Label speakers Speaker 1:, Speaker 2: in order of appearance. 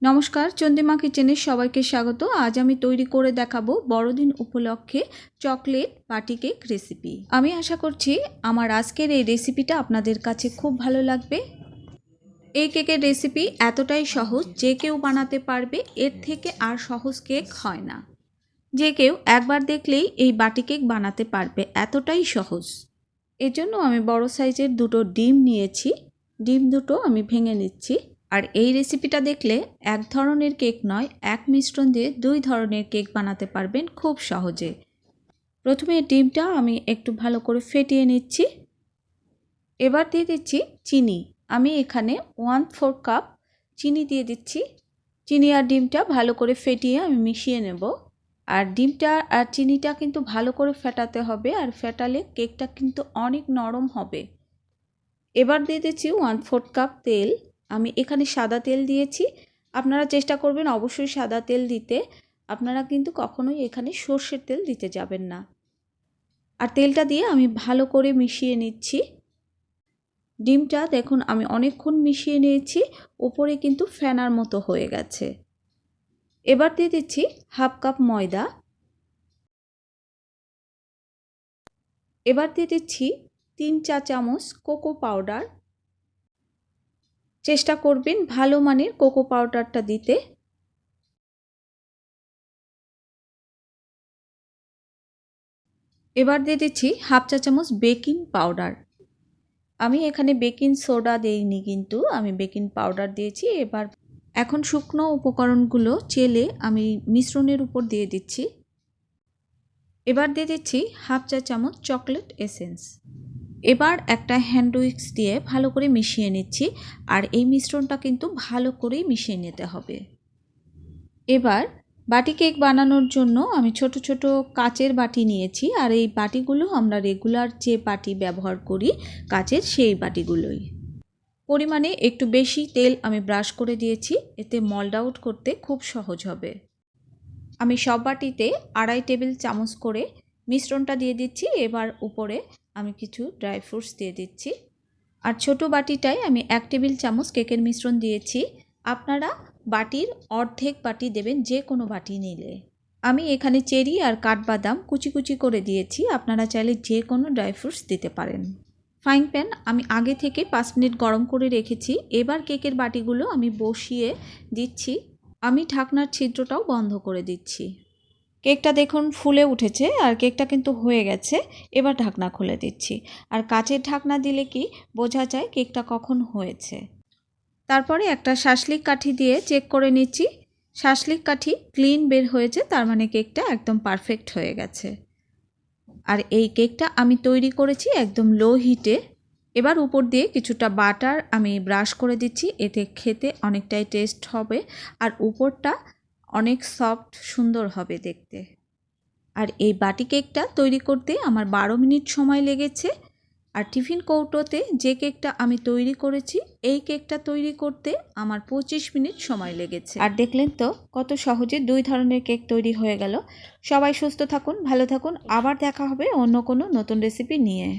Speaker 1: নমস্কার, চন্দ্রিমা কিচেনে সবাইকে স্বাগত। আজ আমি তৈরি করে দেখাবো বড়দিন উপলক্ষে চকলেট পার্টি কেক রেসিপি। আমি আশা করছি আমার আজকের এই রেসিপিটা আপনাদের কাছে খুব ভালো লাগবে। এই কেকের রেসিপি এতটাই সহজ, যে কেউ বানাতে পারবে। এর থেকে আর সহজ কেক হয় না। যে কেউ একবার দেখলেই এই বাটি কেক বানাতে পারবে, এতটাই সহজ। এর জন্য আমি বড় সাইজের দুটো ডিম নিয়েছি। ডিম দুটো আমি ভেঙে নিচ্ছি। আর এই রেসিপিটা দেখলে এক ধরনের কেক নয়, এক মিশ্রণ দিয়ে দুই ধরনের কেক বানাতে পারবেন খুব সহজে। প্রথমে ডিমটা আমি একটু ভালো করে ফেটিয়ে নিচ্ছি। এবার দিয়ে দিচ্ছি চিনি। আমি এখানে 1/4 কাপ চিনি দিয়ে দিচ্ছি। চিনি আর ডিমটা ভালো করে ফেটিয়ে আমি মিশিয়ে নেব। আর ডিমটা আর চিনিটা কিন্তু ভালো করে ফেটাতে হবে, আর ফেটালে কেকটা কিন্তু অনেক নরম হবে। এবার দিয়ে দিচ্ছি 1/4 কাপ তেল। আমি এখানে সাদা তেল দিয়েছি। আপনারা চেষ্টা করবেন অবশ্যই সাদা তেল দিতে। আপনারা কিন্তু কখনোই এখানে সর্ষের তেল দিতে যাবেন না। আর তেলটা দিয়ে আমি ভালো করে মিশিয়ে নিচ্ছি। ডিমটা দেখুন আমি অনেকক্ষণ মিশিয়ে নিয়েছি, উপরে কিন্তু ফেনার মতো হয়ে গেছে। এবার দিয়ে দিচ্ছি 1/2 কাপ ময়দা। এবার দিয়ে দিচ্ছি 3 চা চামচ কোকো পাউডার। চেষ্টা করবেন ভালো মানের কোকো পাউডারটা দিতে। এবার দিয়ে দিচ্ছি 1/2 চা চামচ বেকিং পাউডার। আমি এখানে বেকিং সোডা দেইনি, কিন্তু আমি বেকিং পাউডার দিয়েছি। এখন শুকনো উপকরণগুলো চেলে আমি মিশ্রণের উপর দিয়ে দিচ্ছি। এবার দিয়ে দিচ্ছি 1/2 চা চামচ চকলেট এসেন্স। এবার একটা হ্যান্ড উইক্স দিয়ে ভালো করে মিশিয়ে নিচ্ছি। আর এই মিশ্রণটা কিন্তু ভালো করেই মিশিয়ে নিতে হবে। এবার বাটি কেক বানানোর জন্য আমি ছোট ছোট কাচের বাটি নিয়েছি। আর এই বাটিগুলো আমরা রেগুলার যে বাটি ব্যবহার করি কাচের, সেই বাটিগুলোই। পরিমাণে একটু বেশি তেল আমি ব্রাশ করে দিয়েছি, এতে মল্ড আউট করতে খুব সহজ হবে। আমি সব বাটিতে 2.5 টেবিল চামচ করে মিশ্রণটা দিয়ে দিচ্ছি। এবার উপরে আমি কিছু ড্রাই ফ্রুটস দিয়ে দিচ্ছি। আর ছোট বাটিটায় আমি 1 টেবিল চামচ কেকের মিশ্রণ দিয়েছি। আপনারা বাটির অর্ধেক বাটি দেবেন, যে কোনো বাটি নিলে। আমি এখানে চেরি আর কাঠবাদাম কুচি কুচি করে দিয়েছি। আপনারা চাইলে যে কোনো ড্রাই ফ্রুটস দিতে পারেন। ফ্রাইং প্যান আমি আগে থেকে 5 মিনিট গরম করে রেখেছি। এবার কেকের বাটিগুলো আমি বসিয়ে দিচ্ছি। আমি ঢাকনার ছিদ্রটাও বন্ধ করে দিচ্ছি। কেকটা দেখুন ফুলে উঠেছে, আর কেকটা কিন্তু হয়ে গেছে। এবার ঢাকনা খুলে দিচ্ছি। আর কাচের ঢাকনা দিলে কি বোঝা যায় কেকটা কখন হয়েছে। তারপরে একটা শাসলিক কাঠি দিয়ে চেক করে নিচ্ছি। শাসলিক কাঠি ক্লিন বের হয়েছে, তার মানে কেকটা একদম পারফেক্ট হয়ে গেছে। আর এই কেকটা আমি তৈরি করেছি একদম লো হিটে। এবার উপর দিয়ে কিছুটা বাটার আমি ব্রাশ করে দিচ্ছি, এতে খেতে অনেকটাই টেস্ট হবে। আর উপরটা অনেক সফট সুন্দর হবে দেখতে। আর এই বাটি কেকটা তৈরি করতে আমার 12 মিনিট সময় লেগেছে। আর টিফিন কৌটোতে যে কেকটা আমি তৈরি করেছি, এই কেকটা তৈরি করতে আমার 25 মিনিট সময় লেগেছে। আর দেখলেন তো কত সহজে 2 ধরনের কেক তৈরি হয়ে গেল। সবাই সুস্থ থাকুন, ভালো থাকুন। আবার দেখা হবে অন্য কোনো নতুন রেসিপি নিয়ে।